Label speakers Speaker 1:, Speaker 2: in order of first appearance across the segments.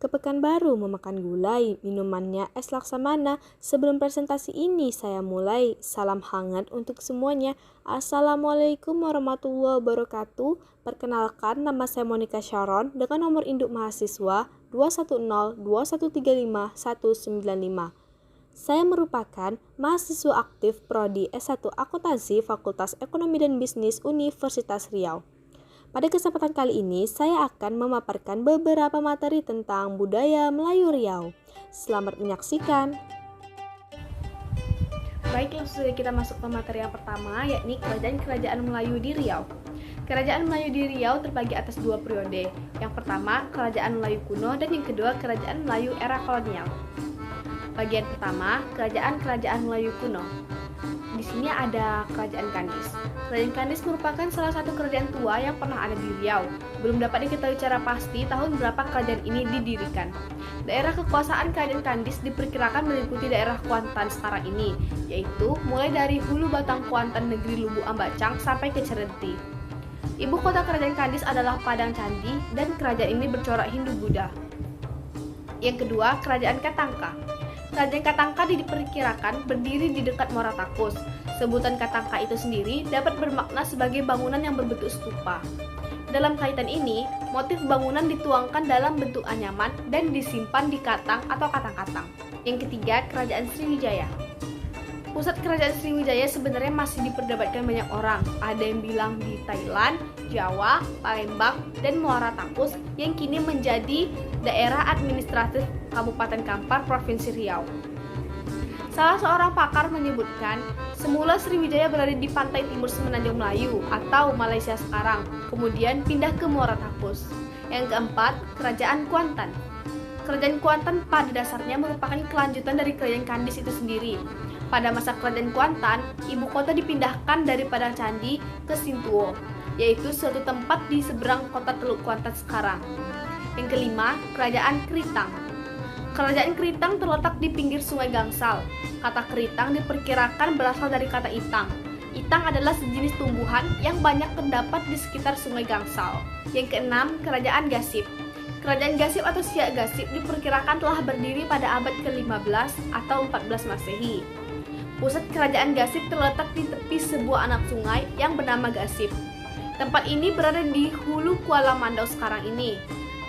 Speaker 1: ke Pekanbaru memakan gulai, minumannya es laksamana. Sebelum presentasi ini saya mulai, salam hangat untuk semuanya. Assalamualaikum warahmatullahi wabarakatuh. Perkenalkan, nama saya Monica Sharon dengan nomor induk mahasiswa 21021351195. Saya merupakan mahasiswa aktif Prodi S1 Akuntansi Fakultas Ekonomi dan Bisnis Universitas Riau. Pada kesempatan kali ini, saya akan memaparkan beberapa materi tentang budaya Melayu Riau. Selamat menyaksikan.
Speaker 2: Baik, langsung saja kita masuk ke materi yang pertama, yakni Kerajaan-Kerajaan Melayu di Riau. Kerajaan Melayu di Riau terbagi atas dua periode. Yang pertama, Kerajaan Melayu Kuno, dan yang kedua, Kerajaan Melayu Era Kolonial. Bagian pertama, Kerajaan-Kerajaan Melayu Kuno. Di sini ada Kerajaan Kandis. Kerajaan Kandis merupakan salah satu kerajaan tua yang pernah ada di Riau. Belum dapat diketahui secara pasti tahun berapa kerajaan ini didirikan. Daerah kekuasaan Kerajaan Kandis diperkirakan meliputi daerah Kuantan sekarang ini, yaitu mulai dari Hulu Batang Kuantan negeri Lubuk Ambacang sampai ke Cerenti. Ibu kota Kerajaan Kandis adalah Padang Candi, dan kerajaan ini bercorak Hindu-Buddha. Yang kedua, Kerajaan Katangka. Kerajaan Katangka diperkirakan berdiri di dekat Muara Takus. Sebutan Katangka itu sendiri dapat bermakna sebagai bangunan yang berbentuk stupa. Dalam kaitan ini, motif bangunan dituangkan dalam bentuk anyaman dan disimpan di katang atau katang-katang. Yang ketiga, Kerajaan Sriwijaya. Pusat Kerajaan Sriwijaya sebenarnya masih diperdebatkan banyak orang. Ada yang bilang di Thailand, Jawa, Palembang, dan Muara Takus yang kini menjadi daerah administratif Kabupaten Kampar, Provinsi Riau. Salah seorang pakar menyebutkan, semula Sriwijaya berada di pantai timur Semenanjung Melayu atau Malaysia sekarang, kemudian pindah ke Muara Takus. Yang keempat, Kerajaan Kuantan. Kerajaan Kuantan pada dasarnya merupakan kelanjutan dari Kerajaan Kandis itu sendiri. Pada masa Kerajaan Kuantan, ibu kota dipindahkan dari Padang Candi ke Sintuo, yaitu suatu tempat di seberang kota Teluk Kuantan sekarang. Yang kelima, Kerajaan Keritang. Kerajaan Keritang terletak di pinggir Sungai Gangsal. Kata Keritang diperkirakan berasal dari kata itang. Itang adalah sejenis tumbuhan yang banyak terdapat di sekitar Sungai Gangsal. Yang keenam, Kerajaan Gasip. Kerajaan Gasip atau Siak Gasip diperkirakan telah berdiri pada abad ke-15 atau 14 Masehi. Pusat Kerajaan Gasip terletak di tepi sebuah anak sungai yang bernama Gasip. Tempat ini berada di hulu Kuala Mandau sekarang ini.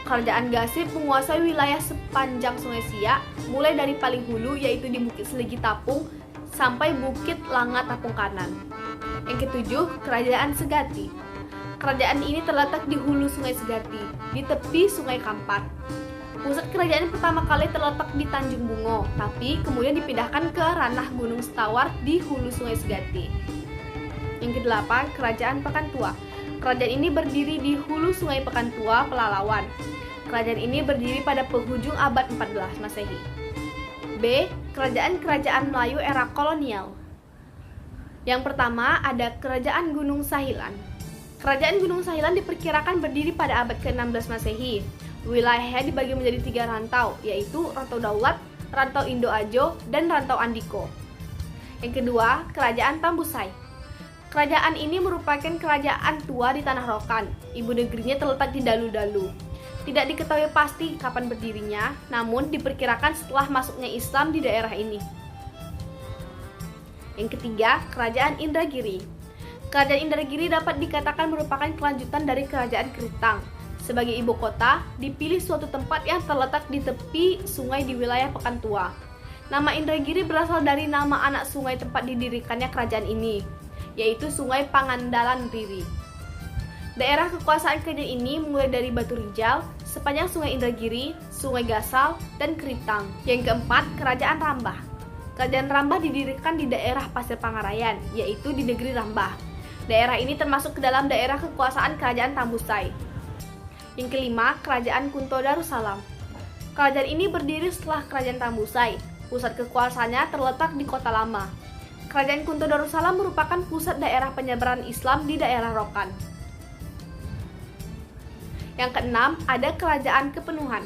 Speaker 2: Kerajaan Gasip menguasai wilayah sepanjang Sungai Siak, mulai dari paling hulu yaitu di Bukit Seligi Tapung sampai Bukit Langa Tapung Kanan. Yang ketujuh, Kerajaan Segati. Kerajaan ini terletak di hulu Sungai Segati, di tepi Sungai Kampar. Pusat kerajaan pertama kali terletak di Tanjung Bungo, tapi kemudian dipindahkan ke ranah Gunung Setawar di hulu Sungai Segati. Yang kedelapan, Kerajaan Pekantua. Kerajaan ini berdiri di hulu Sungai Pekantua, Pelalawan. Kerajaan ini berdiri pada penghujung abad 14 Masehi. B. Kerajaan-Kerajaan Melayu Era Kolonial. Yang pertama ada Kerajaan Gunung Sahilan. Kerajaan Gunung Sahilan diperkirakan berdiri pada abad ke-16 Masehi. Wilayahnya dibagi menjadi 3 rantau, yaitu Rantau Daulat, Rantau Indo-Ajo, dan Rantau Andiko. Yang kedua, Kerajaan Tambusai. Kerajaan ini merupakan kerajaan tua di Tanah Rokan. Ibu negerinya terletak di Dalu-Dalu. Tidak diketahui pasti kapan berdirinya, namun diperkirakan setelah masuknya Islam di daerah ini. Yang ketiga, Kerajaan Indragiri. Kerajaan Indragiri dapat dikatakan merupakan kelanjutan dari Kerajaan Keritang. Sebagai ibu kota, dipilih suatu tempat yang terletak di tepi sungai di wilayah Pekantua. Nama Indragiri berasal dari nama anak sungai tempat didirikannya kerajaan ini, yaitu Sungai Pangandalan Riri. Daerah kekuasaan kerajaan ini mulai dari Batu Rijal, sepanjang Sungai Indragiri, Sungai Gasal, dan Keritang. Yang keempat, Kerajaan Rambah. Kerajaan Rambah didirikan di daerah Pasir Pangarayan, yaitu di negeri Rambah. Daerah ini termasuk ke dalam daerah kekuasaan Kerajaan Tambusai. Yang kelima, Kerajaan Kunto Darussalam. Kerajaan ini berdiri setelah Kerajaan Tambusai. Pusat kekuasaannya terletak di Kota Lama. Kerajaan Kunto Darussalam merupakan pusat daerah penyebaran Islam di daerah Rokan. Yang keenam, ada Kerajaan Kepenuhan.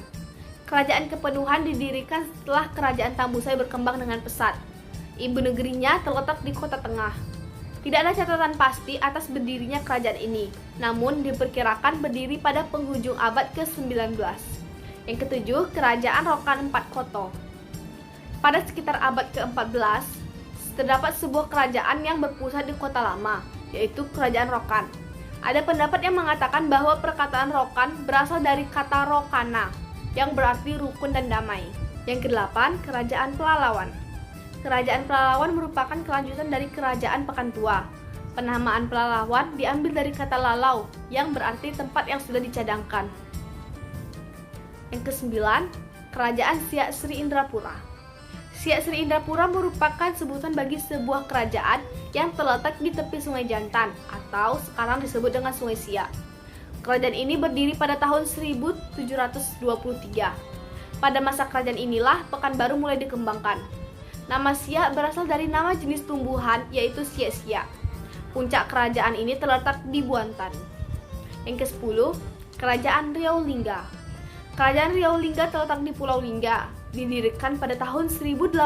Speaker 2: Kerajaan Kepenuhan didirikan setelah Kerajaan Tambusai berkembang dengan pesat. Ibu negerinya terletak di Kota Tengah. Tidak ada catatan pasti atas berdirinya kerajaan ini, namun diperkirakan berdiri pada penghujung abad ke-19. Yang ketujuh, Kerajaan Rokan Empat Koto. Pada sekitar abad ke-14, terdapat sebuah kerajaan yang berpusat di kota lama, yaitu Kerajaan Rokan. Ada pendapat yang mengatakan bahwa perkataan Rokan berasal dari kata Rokana, yang berarti rukun dan damai. Yang kedelapan, Kerajaan Pelalawan. Kerajaan Pelalawan merupakan kelanjutan dari Kerajaan Pekan Tua. Penamaan Pelalawan diambil dari kata lalau, yang berarti tempat yang sudah dicadangkan. Yang kesembilan, Kerajaan Siak Sri Indrapura. Siak Sri Indrapura merupakan sebutan bagi sebuah kerajaan yang terletak di tepi Sungai Jantan atau sekarang disebut dengan Sungai Siak. Kerajaan ini berdiri pada tahun 1723. Pada masa kerajaan inilah Pekanbaru mulai dikembangkan. Nama Siak berasal dari nama jenis tumbuhan yaitu siak-siak. Puncak kerajaan ini terletak di Buantan. Yang ke-10, Kerajaan Riau Lingga. Kerajaan Riau Lingga terletak di Pulau Lingga. Didirikan pada tahun 1824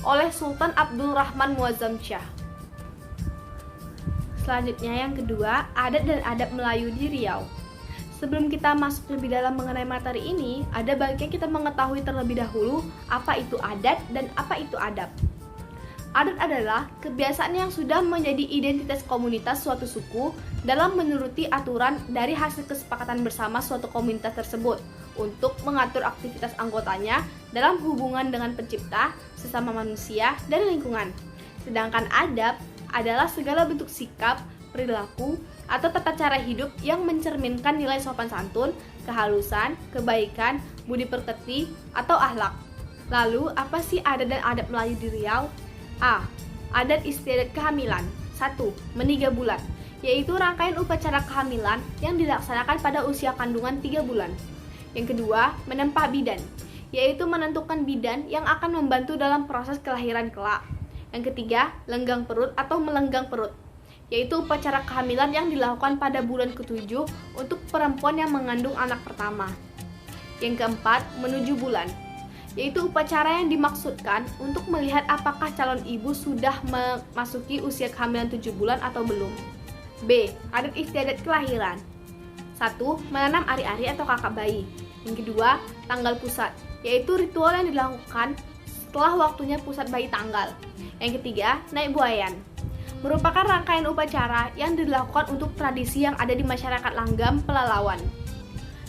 Speaker 2: oleh Sultan Abdul Rahman Muazzam Shah. Selanjutnya yang kedua, adat dan adab Melayu di Riau. Sebelum kita masuk lebih dalam mengenai materi ini, ada baiknya kita mengetahui terlebih dahulu apa itu adat dan apa itu adab. Adat adalah kebiasaan yang sudah menjadi identitas komunitas suatu suku dalam menuruti aturan dari hasil kesepakatan bersama suatu komunitas tersebut untuk mengatur aktivitas anggotanya dalam hubungan dengan pencipta, sesama manusia, dan lingkungan. Sedangkan adab adalah segala bentuk sikap, perilaku, atau tata cara hidup yang mencerminkan nilai sopan santun, kehalusan, kebaikan, budi pekerti, atau akhlak. Lalu, apa sih adat dan adab Melayu di Riau? A. Adat istiadat kehamilan. 1. Meniga bulan, yaitu rangkaian upacara kehamilan yang dilaksanakan pada usia kandungan 3 bulan. Yang kedua, menempah bidan, yaitu menentukan bidan yang akan membantu dalam proses kelahiran kelak. Yang ketiga, lenggang perut atau melenggang perut, yaitu upacara kehamilan yang dilakukan pada bulan ke-7 untuk perempuan yang mengandung anak pertama. Yang keempat, menuju bulan, yaitu upacara yang dimaksudkan untuk melihat apakah calon ibu sudah memasuki usia kehamilan 7 bulan atau belum. B. Adat istiadat kelahiran. 1. Menanam ari-ari atau kakak bayi. Yang kedua, tanggal pusat, yaitu ritual yang dilakukan setelah waktunya pusat bayi tanggal. Yang ketiga, naik buayan, merupakan rangkaian upacara yang dilakukan untuk tradisi yang ada di masyarakat Langgam, Pelalawan.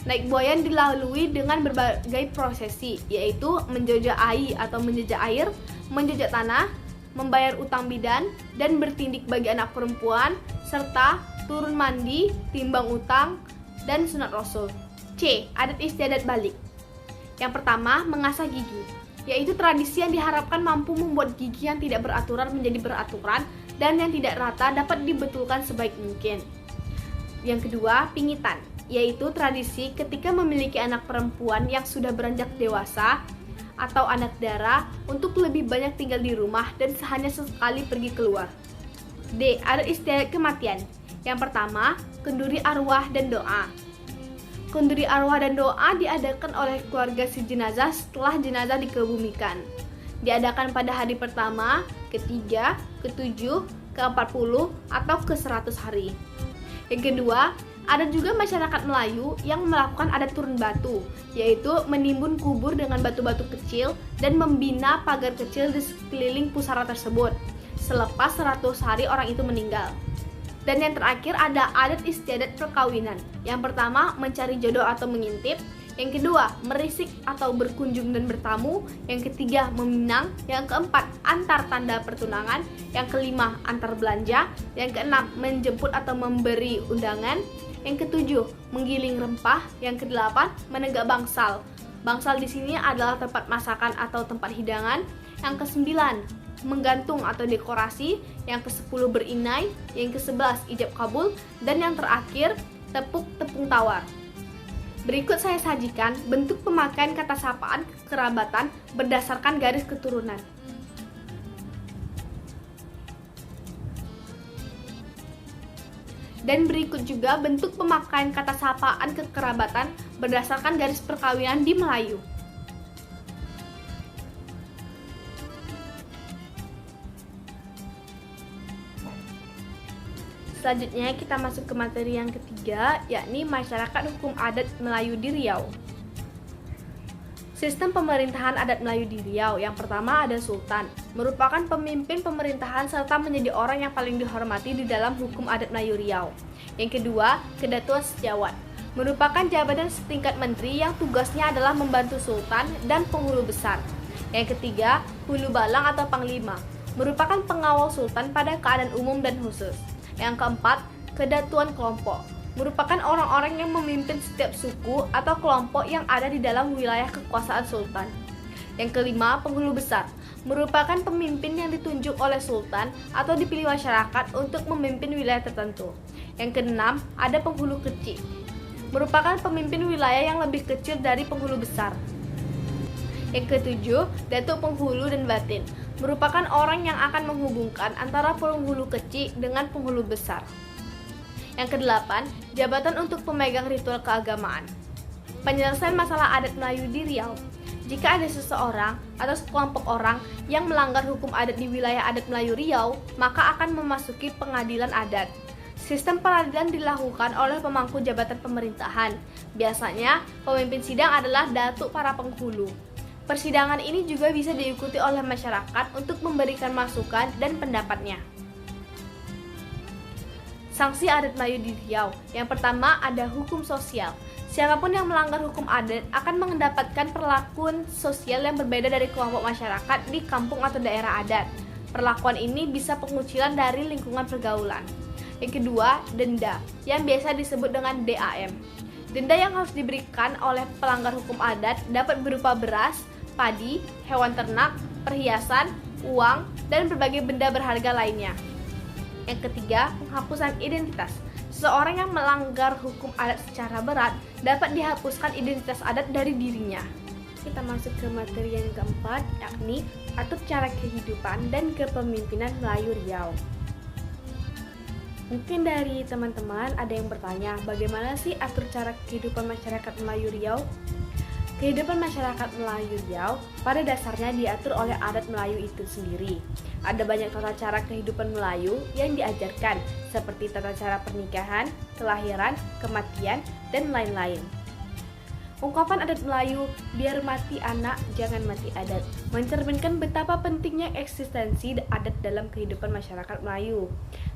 Speaker 2: Naik buayan dilalui dengan berbagai prosesi, yaitu menjajah air atau menjajah air, menjajah tanah, membayar utang bidan, dan bertindik bagi anak perempuan, serta turun mandi, timbang utang, dan sunat rasul. C. Adat istiadat balik. Yang pertama, mengasah gigi, yaitu tradisi yang diharapkan mampu membuat gigi yang tidak beraturan menjadi beraturan dan yang tidak rata dapat dibetulkan sebaik mungkin. Yang kedua, pingitan, yaitu tradisi ketika memiliki anak perempuan yang sudah beranjak dewasa atau anak dara untuk lebih banyak tinggal di rumah dan hanya sesekali pergi keluar. D. Adat istiadat kematian. Yang pertama, kenduri arwah dan doa. Kenduri arwah dan doa diadakan oleh keluarga si jenazah setelah jenazah dikebumikan. Diadakan pada hari pertama, ketiga, ketujuh, ke-40, atau ke-100 hari. Yang kedua, ada juga masyarakat Melayu yang melakukan adat turun batu, yaitu menimbun kubur dengan batu-batu kecil dan membina pagar kecil di sekeliling pusara tersebut selepas 100 hari orang itu meninggal. Dan yang terakhir ada adat istiadat perkawinan. Yang pertama, mencari jodoh atau mengintip. Yang kedua, merisik atau berkunjung dan bertamu. Yang ketiga, meminang. Yang keempat, antar tanda pertunangan. Yang kelima, antar belanja. Yang keenam, menjemput atau memberi undangan. Yang ketujuh, menggiling rempah. Yang kedelapan, menegak bangsal. Bangsal di sini adalah tempat masakan atau tempat hidangan. Yang kesembilan, menggantung atau dekorasi. Yang ke-10 berinai. Yang ke-11 ijab kabul. Dan yang terakhir, tepung tawar. Berikut saya sajikan bentuk pemakaian kata sapaan kekerabatan berdasarkan garis keturunan. Dan berikut juga bentuk pemakaian kata sapaan kekerabatan berdasarkan garis perkawinan di Melayu. Selanjutnya kita masuk ke materi yang ketiga, yakni masyarakat hukum adat Melayu di Riau. Sistem pemerintahan adat Melayu di Riau. Yang pertama ada Sultan, merupakan pemimpin pemerintahan serta menjadi orang yang paling dihormati di dalam hukum adat Melayu Riau. Yang kedua, Kedatua Sejawat, merupakan jabatan setingkat menteri yang tugasnya adalah membantu Sultan dan penghulu besar. Yang ketiga, Hulu Balang atau Panglima, merupakan pengawal Sultan pada keadaan umum dan khusus. Yang keempat, Kedatuan Kelompok, merupakan orang-orang yang memimpin setiap suku atau kelompok yang ada di dalam wilayah kekuasaan Sultan. Yang kelima, Penghulu Besar, merupakan pemimpin yang ditunjuk oleh Sultan atau dipilih masyarakat untuk memimpin wilayah tertentu. Yang keenam, ada Penghulu Kecil, merupakan pemimpin wilayah yang lebih kecil dari Penghulu Besar. Yang ketujuh, Datuk Penghulu dan Batin, merupakan orang yang akan menghubungkan antara penghulu kecil dengan penghulu besar. Yang kedelapan, jabatan untuk pemegang ritual keagamaan. Penyelesaian masalah adat Melayu di Riau. Jika ada seseorang atau sekelompok orang yang melanggar hukum adat di wilayah adat Melayu Riau, maka akan memasuki pengadilan adat. Sistem peradilan dilakukan oleh pemangku jabatan pemerintahan. Biasanya, pemimpin sidang adalah datuk para penghulu. Persidangan ini juga bisa diikuti oleh masyarakat untuk memberikan masukan dan pendapatnya. Sanksi adat Melayu di Riau. Yang pertama ada hukum sosial. Siapapun yang melanggar hukum adat akan mendapatkan perlakuan sosial yang berbeda dari kelompok masyarakat di kampung atau daerah adat. Perlakuan ini bisa pengucilan dari lingkungan pergaulan. Yang kedua, denda, yang biasa disebut dengan DAM. Denda yang harus diberikan oleh pelanggar hukum adat dapat berupa beras, padi, hewan ternak, perhiasan, uang, dan berbagai benda berharga lainnya. Yang ketiga, penghapusan identitas. Seseorang yang melanggar hukum adat secara berat dapat dihapuskan identitas adat dari dirinya. Kita masuk ke materi yang keempat, yakni atur cara kehidupan dan kepemimpinan Melayu Riau. Mungkin dari teman-teman ada yang bertanya, bagaimana sih atur cara kehidupan masyarakat Melayu Riau? Kehidupan masyarakat Melayu Riau pada dasarnya diatur oleh adat Melayu itu sendiri. Ada banyak tata cara kehidupan Melayu yang diajarkan, seperti tata cara pernikahan, kelahiran, kematian, dan lain-lain. Ungkapan adat Melayu, biar mati anak, jangan mati adat, mencerminkan betapa pentingnya eksistensi adat dalam kehidupan masyarakat Melayu.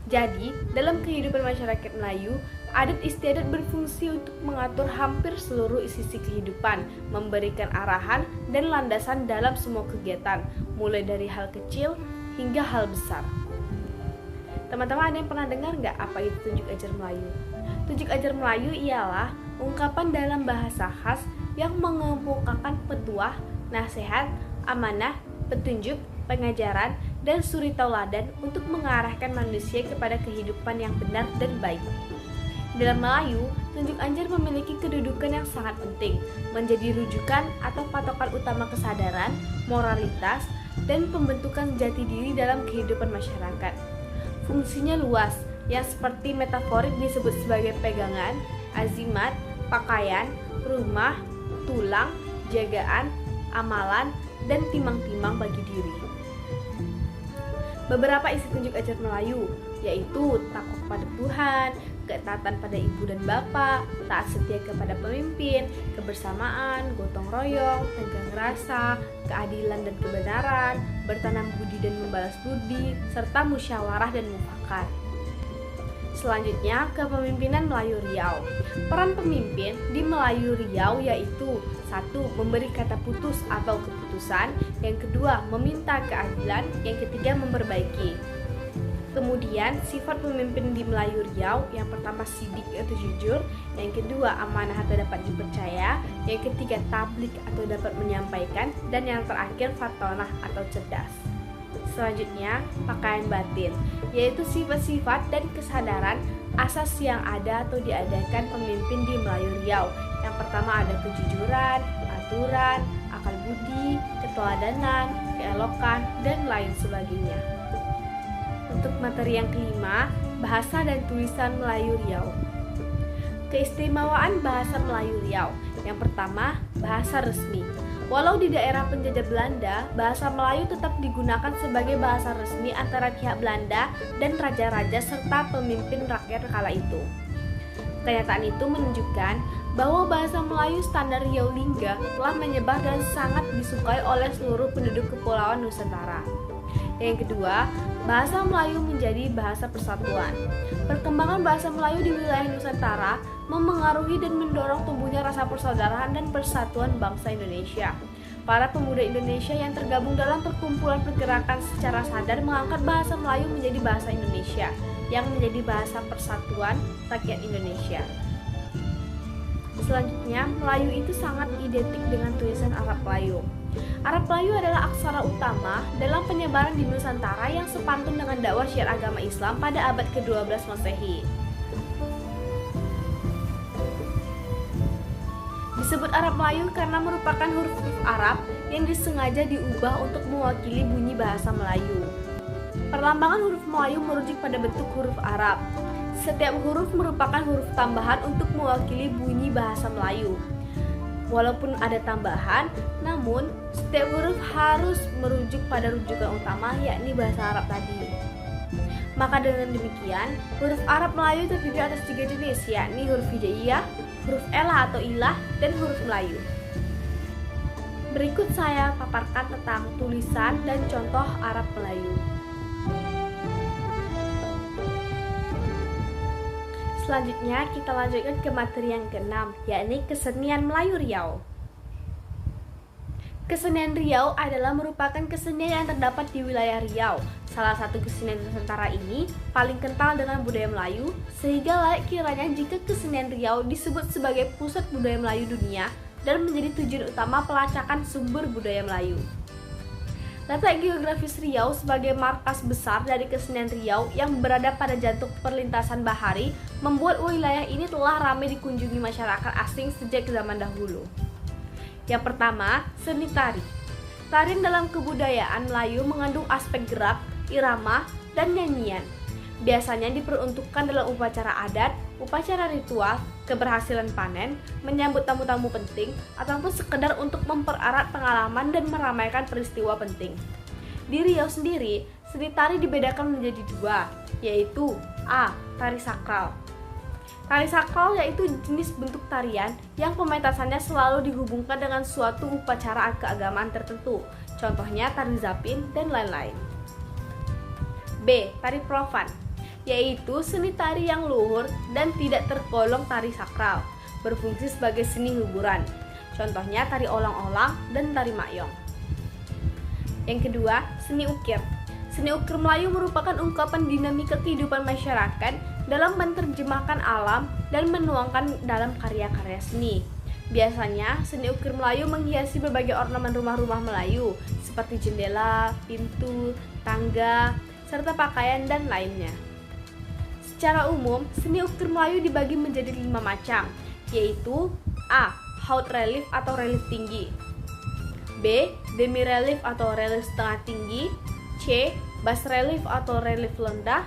Speaker 2: Jadi, dalam kehidupan masyarakat Melayu, adat istiadat berfungsi untuk mengatur hampir seluruh sisi kehidupan, memberikan arahan dan landasan dalam semua kegiatan, mulai dari hal kecil hingga hal besar. Teman-teman ada yang pernah dengar nggak apa itu tunjuk ajar Melayu? Tunjuk ajar Melayu ialah ungkapan dalam bahasa khas yang mengemukakan petuah, nasihat, amanah, petunjuk, pengajaran, dan suri tauladan untuk mengarahkan manusia kepada kehidupan yang benar dan baik. Dalam Melayu, tunjuk ajar memiliki kedudukan yang sangat penting, menjadi rujukan atau patokan utama kesadaran, moralitas, dan pembentukan jati diri dalam kehidupan masyarakat. Fungsinya luas, yang seperti metaforik disebut sebagai pegangan, azimat, pakaian, rumah, tulang, jagaan, amalan, dan timang-timang bagi diri. Beberapa isi tunjuk ajar Melayu, yaitu takwa kepada Tuhan, ketaatan pada ibu dan bapak, taat setia kepada pemimpin, kebersamaan, gotong royong, tegang rasa, keadilan dan kebenaran, bertanam budi dan membalas budi, serta musyawarah dan mufakat. Selanjutnya, kepemimpinan Melayu Riau. Peran pemimpin di Melayu Riau yaitu 1. Memberi kata putus atau keputusan. Yang kedua, meminta keadilan. Yang ketiga, memperbaiki. Kemudian, sifat pemimpin di Melayu Riau, yang pertama sidik atau jujur, yang kedua amanah atau dapat dipercaya, yang ketiga tablik atau dapat menyampaikan, dan yang terakhir fatonah atau cerdas. Selanjutnya, pakaian batin, yaitu sifat-sifat dan kesadaran asas yang ada atau diadakan pemimpin di Melayu Riau. Yang pertama ada kejujuran, aturan, akal budi, keteladanan, keelokan, dan lain sebagainya. Untuk materi yang kelima, bahasa dan tulisan Melayu Riau. Keistimewaan bahasa Melayu Riau. Yang pertama, bahasa resmi. Walau di daerah penjajah Belanda, bahasa Melayu tetap digunakan sebagai bahasa resmi antara pihak Belanda dan raja-raja serta pemimpin rakyat kala itu. Kenyataan itu menunjukkan bahwa bahasa Melayu standar Riau Lingga telah menyebar dan sangat disukai oleh seluruh penduduk Kepulauan Nusantara. Yang kedua, bahasa Melayu menjadi bahasa persatuan. Perkembangan bahasa Melayu di wilayah Nusantara memengaruhi dan mendorong tumbuhnya rasa persaudaraan dan persatuan bangsa Indonesia. Para pemuda Indonesia yang tergabung dalam perkumpulan pergerakan secara sadar mengangkat bahasa Melayu menjadi bahasa Indonesia, yang menjadi bahasa persatuan rakyat Indonesia. Selanjutnya, Melayu itu sangat identik dengan tulisan Arab Melayu. Arab Melayu adalah aksara utama dalam penyebaran di Nusantara yang sepantun dengan dakwah syiar agama Islam pada abad ke-12 Masehi. Disebut Arab Melayu karena merupakan huruf-huruf Arab yang disengaja diubah untuk mewakili bunyi bahasa Melayu. Perlambangan huruf Melayu merujuk pada bentuk huruf Arab. Setiap huruf merupakan huruf tambahan untuk mewakili bunyi bahasa Melayu. Walaupun ada tambahan, namun setiap huruf harus merujuk pada rujukan utama, yakni bahasa Arab tadi. Maka dengan demikian, huruf Arab Melayu terdiri atas 3 jenis, yakni huruf hijaiyah, huruf elah atau ilah, dan huruf Melayu. Berikut saya paparkan tentang tulisan dan contoh Arab Melayu. Selanjutnya kita lanjutkan ke materi yang ke-6, yakni kesenian Melayu Riau. Kesenian Riau adalah merupakan kesenian yang terdapat di wilayah Riau. Salah satu kesenian Nusantara ini paling kental dengan budaya Melayu, sehingga layak kiranya jika kesenian Riau disebut sebagai pusat budaya Melayu dunia dan menjadi tujuan utama pelacakan sumber budaya Melayu. Letak geografis Riau sebagai markas besar dari kesenian Riau yang berada pada jantung perlintasan bahari membuat wilayah ini telah ramai dikunjungi masyarakat asing sejak zaman dahulu. Yang pertama, seni tari. Tarian dalam kebudayaan Melayu mengandung aspek gerak, irama, dan nyanyian. Biasanya diperuntukkan dalam upacara adat, upacara ritual, keberhasilan panen, menyambut tamu-tamu penting, ataupun sekedar untuk mempererat pengalaman dan meramaikan peristiwa penting. Di Riau sendiri, seni tari dibedakan menjadi 2, yaitu A. Tari sakral. Tari sakral yaitu jenis bentuk tarian yang pementasannya selalu dihubungkan dengan suatu upacara keagamaan tertentu, contohnya tari zapin dan lain-lain. B. Tari profan, yaitu seni tari yang luhur dan tidak tergolong tari sakral, berfungsi sebagai seni hiburan, contohnya tari olang-olang dan tari makyong. Yang kedua, seni ukir. Seni ukir Melayu merupakan ungkapan dinamika kehidupan masyarakat dalam menerjemahkan alam dan menuangkan dalam karya-karya seni. Biasanya, seni ukir Melayu menghiasi berbagai ornamen rumah-rumah Melayu, seperti jendela, pintu, tangga, serta pakaian dan lainnya. Secara umum, seni ukir Melayu dibagi menjadi 5 macam, yaitu A. Haut relief atau relief tinggi, B. Demi relief atau relief setengah tinggi, C. Bas relief atau relief rendah,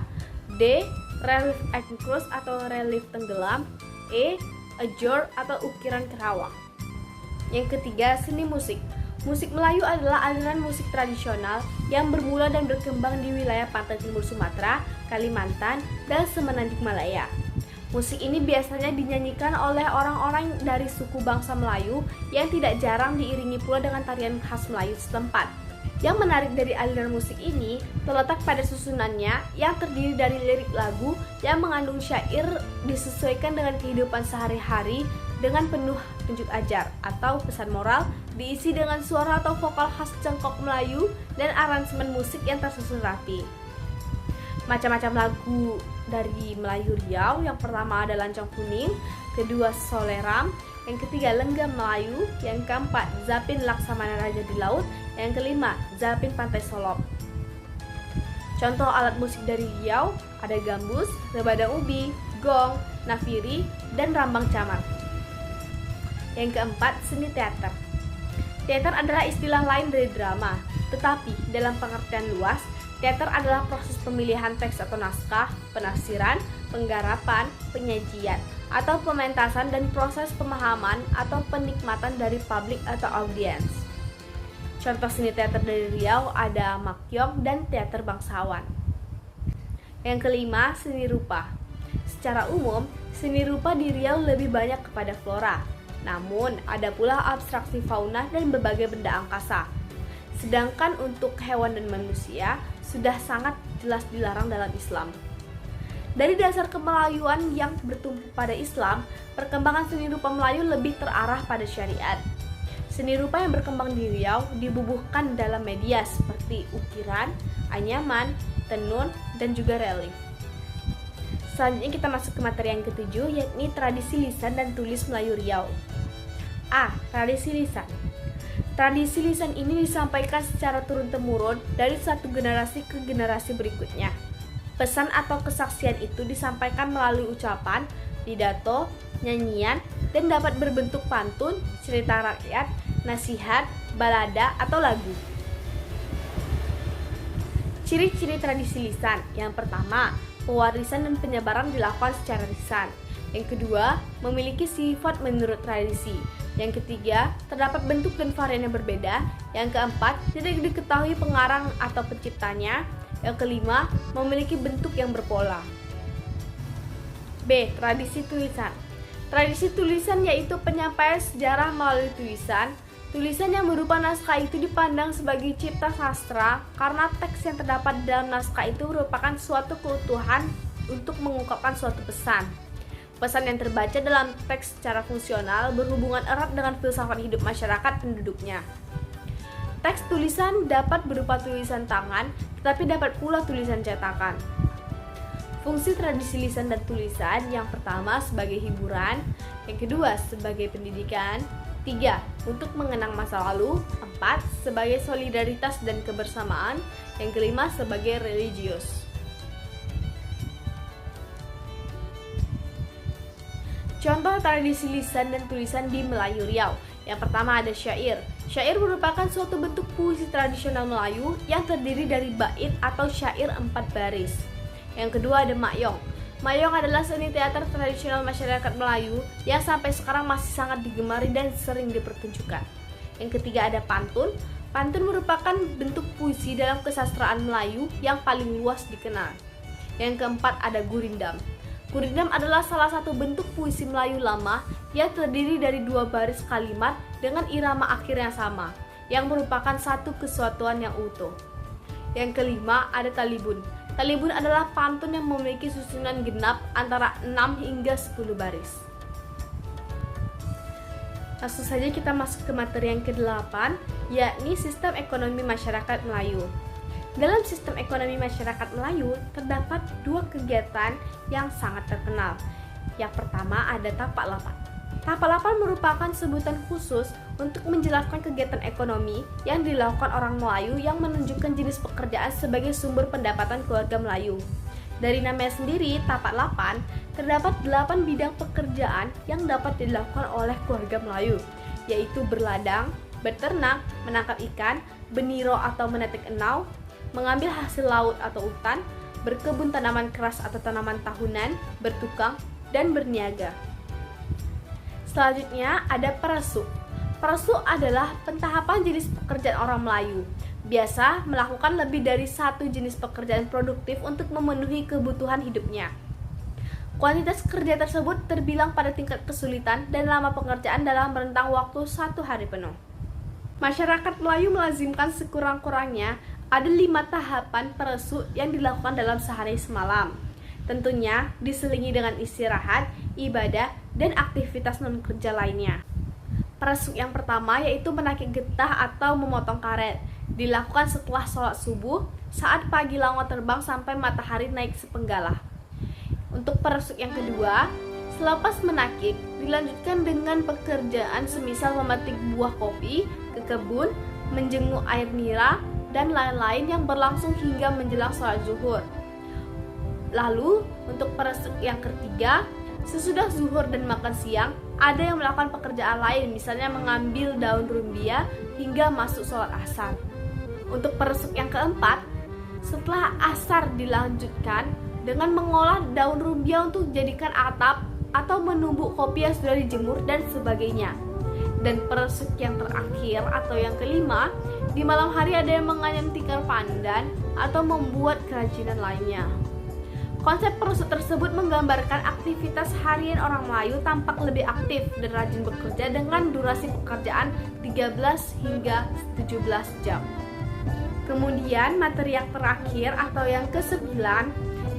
Speaker 2: D. Relief enclosed atau relief tenggelam, E. Ajor atau ukiran kerawang. Yang ketiga, seni musik. Musik Melayu adalah aliran musik tradisional yang bermula dan berkembang di wilayah pantai timur Sumatera, Kalimantan, dan Semenanjung Malaya. Musik ini biasanya dinyanyikan oleh orang-orang dari suku bangsa Melayu yang tidak jarang diiringi pula dengan tarian khas Melayu setempat. Yang menarik dari aliran musik ini terletak pada susunannya yang terdiri dari lirik lagu yang mengandung syair disesuaikan dengan kehidupan sehari-hari dengan penuh tunjuk ajar atau pesan moral, diisi dengan suara atau vokal khas cengkok Melayu dan aransemen musik yang tersusun rapi. Macam-macam lagu dari Melayu Riau, yang pertama ada Lancong Kuning, kedua Soleram, yang ketiga Lenggam Melayu, yang keempat Zapin Laksamana Raja di Laut, yang kelima Zapin Pantai Solok. Contoh alat musik dari Riau ada gambus, rebana ubi, gong, nafiri, dan rambang camar. Yang keempat, seni teater. Teater adalah istilah lain dari drama, tetapi dalam pengertian luas, teater adalah proses pemilihan teks atau naskah, penafsiran, penggarapan, penyajian, atau pementasan dan proses pemahaman atau penikmatan dari publik atau audiens. Contoh seni teater dari Riau ada makyong dan teater bangsawan. Yang kelima, seni rupa. Secara umum, Seni rupa di Riau lebih banyak kepada flora, namun ada pula abstraksi fauna dan berbagai benda angkasa. Sedangkan untuk hewan dan manusia sudah sangat jelas dilarang dalam Islam. Dari dasar kemelayuan yang bertumpu pada Islam, perkembangan seni rupa Melayu lebih terarah pada syariat. Seni rupa yang berkembang di Riau dibubuhkan dalam media seperti ukiran, anyaman, tenun, dan juga relief. Selanjutnya kita masuk ke materi yang ketujuh, yakni tradisi lisan dan tulis Melayu Riau. A. Tradisi lisan. Tradisi lisan ini disampaikan secara turun-temurun dari satu generasi ke generasi berikutnya. Pesan atau kesaksian itu disampaikan melalui ucapan, pidato, nyanyian, dan dapat berbentuk pantun, cerita rakyat, nasihat, balada, atau lagu. Ciri-ciri tradisi lisan. Yang pertama, pewarisan dan penyebaran dilakukan secara lisan. Yang kedua, memiliki sifat menurut tradisi. Yang ketiga, terdapat bentuk dan varian yang berbeda. Yang keempat, tidak diketahui pengarang atau penciptanya. Yang kelima, memiliki bentuk yang berpola. B. Tradisi tulisan. Tradisi tulisan yaitu penyampaian sejarah melalui tulisan. Tulisan yang berupa naskah itu dipandang sebagai cipta sastra karena teks yang terdapat dalam naskah itu merupakan suatu keutuhan untuk mengungkapkan suatu pesan. Pesan yang terbaca dalam teks secara fungsional berhubungan erat dengan filsafat hidup masyarakat penduduknya. Teks tulisan dapat berupa tulisan tangan, tetapi dapat pula tulisan cetakan. Fungsi tradisi lisan dan tulisan, yang pertama sebagai hiburan, yang kedua sebagai pendidikan, 3. Untuk mengenang masa lalu, 4. Sebagai solidaritas dan kebersamaan, yang kelima sebagai religius. Contoh tradisi lisan dan tulisan di Melayu Riau. Yang pertama ada syair. Syair merupakan suatu bentuk puisi tradisional Melayu yang terdiri dari bait atau syair 4 baris. Yang kedua ada makyong. Makyong adalah seni teater tradisional masyarakat Melayu yang sampai sekarang masih sangat digemari dan sering dipertunjukkan. Yang ketiga ada pantun. Pantun merupakan bentuk puisi dalam kesastraan Melayu yang paling luas dikenal. Yang keempat ada gurindam. Gurindam adalah salah satu bentuk puisi Melayu lama yang terdiri dari 2 baris kalimat dengan irama akhir yang sama, yang merupakan satu kesatuan yang utuh. Yang kelima ada talibun. Talibun adalah pantun yang memiliki susunan genap antara 6 hingga 10 baris. Langsung saja kita masuk ke materi yang ke-8, yakni sistem ekonomi masyarakat Melayu. Dalam sistem ekonomi masyarakat Melayu, terdapat 2 kegiatan yang sangat terkenal. Yang pertama ada tapak lapan. Tapak lapan merupakan sebutan khusus untuk menjelaskan kegiatan ekonomi yang dilakukan orang Melayu yang menunjukkan jenis pekerjaan sebagai sumber pendapatan keluarga Melayu. Dari namanya sendiri, tapak lapan, terdapat 8 bidang pekerjaan yang dapat dilakukan oleh keluarga Melayu, yaitu berladang, beternak, menangkap ikan, beniro atau menetek enau, mengambil hasil laut atau hutan, berkebun tanaman keras atau tanaman tahunan, bertukang, dan berniaga. Selanjutnya ada peresuk. Peresuk adalah pentahapan jenis pekerjaan orang Melayu. Biasa melakukan lebih dari 1 jenis pekerjaan produktif untuk memenuhi kebutuhan hidupnya. Kuantitas kerja tersebut terbilang pada tingkat kesulitan dan lama pengerjaan dalam rentang waktu 1 hari penuh. Masyarakat Melayu melazimkan sekurang-kurangnya ada 5 tahapan peresuk yang dilakukan dalam sehari semalam. Tentunya diselingi dengan istirahat, ibadah, dan aktivitas non-kerja lainnya. Peresuk yang pertama yaitu menakik getah atau memotong karet. Dilakukan setelah sholat subuh, saat pagi lawa terbang sampai matahari naik sepenggalah. Untuk peresuk yang kedua, selepas menakik, dilanjutkan dengan pekerjaan semisal memetik buah kopi ke kebun, menjenguk air nira, dan lain-lain yang berlangsung hingga menjelang sholat zuhur. Lalu, untuk peresuk yang ketiga, sesudah zuhur dan makan siang, ada yang melakukan pekerjaan lain, misalnya mengambil daun rumbia hingga masuk sholat asar. Untuk peresuk yang keempat, setelah asar dilanjutkan dengan mengolah daun rumbia untuk dijadikan atap atau menumbuk kopi yang sudah dijemur dan sebagainya. Dan peresuk yang terakhir atau yang kelima, di malam hari ada yang menganyam tikar pandan atau membuat kerajinan lainnya. Konsep tersebut menggambarkan aktivitas harian orang Melayu tampak lebih aktif dan rajin bekerja dengan durasi pekerjaan 13 hingga 17 jam. Kemudian materi yang terakhir atau yang ke-9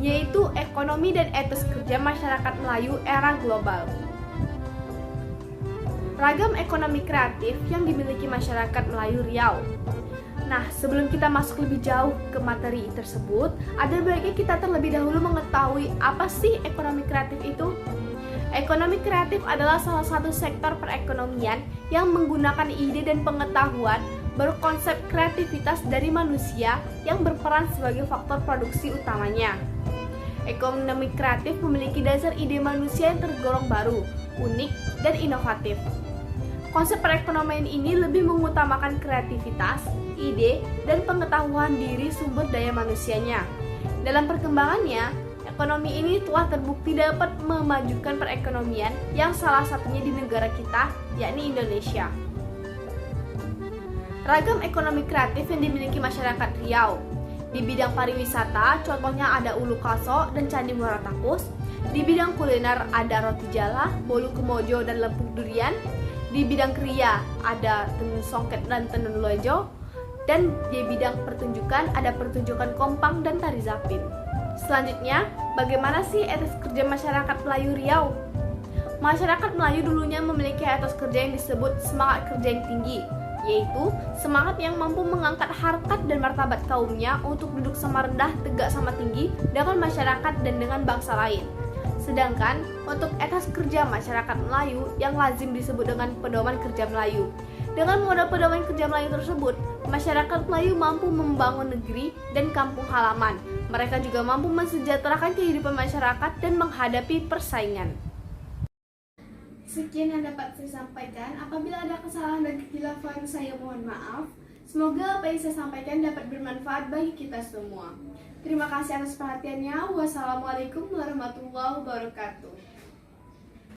Speaker 2: yaitu ekonomi dan etos kerja masyarakat Melayu era global. Ragam ekonomi kreatif yang dimiliki masyarakat Melayu Riau. Nah, sebelum kita masuk lebih jauh ke materi tersebut, ada baiknya kita terlebih dahulu mengetahui apa sih ekonomi kreatif itu. Ekonomi kreatif adalah salah satu sektor perekonomian yang menggunakan ide dan pengetahuan berkonsep kreativitas dari manusia yang berperan sebagai faktor produksi utamanya. Ekonomi kreatif memiliki dasar ide manusia yang tergolong baru, unik, dan inovatif. Konsep perekonomian ini lebih mengutamakan kreativitas, ide, dan pengetahuan diri sumber daya manusianya. Dalam perkembangannya, ekonomi ini telah terbukti dapat memajukan perekonomian yang salah satunya di negara kita, yakni Indonesia. Ragam ekonomi kreatif yang dimiliki masyarakat Riau. Di bidang pariwisata, contohnya ada Ulu Kaso dan Candi Muara Takus. Di bidang kuliner ada Roti Jala, Bolu Kemojo, dan Lempung Durian. Di bidang kriya ada tenun songket dan tenun lojo, dan di bidang pertunjukan ada pertunjukan kompang dan tari zapin. Selanjutnya, bagaimana sih etos kerja masyarakat Melayu Riau? Masyarakat Melayu dulunya memiliki etos kerja yang disebut semangat kerja yang tinggi, yaitu semangat yang mampu mengangkat harkat dan martabat kaumnya untuk duduk sama rendah, tegak sama tinggi dengan masyarakat dan dengan bangsa lain. Sedangkan untuk etos kerja masyarakat Melayu yang lazim disebut dengan pedoman kerja Melayu. Dengan modal pedoman kerja Melayu tersebut, masyarakat Melayu mampu membangun negeri dan kampung halaman. Mereka juga mampu mensejahterakan kehidupan masyarakat dan menghadapi persaingan. Sekian yang dapat saya sampaikan. Apabila ada kesalahan dan kekhilafan, saya mohon maaf. Semoga apa yang saya sampaikan dapat bermanfaat bagi kita semua. Terima kasih atas perhatiannya. Wassalamualaikum warahmatullahi wabarakatuh.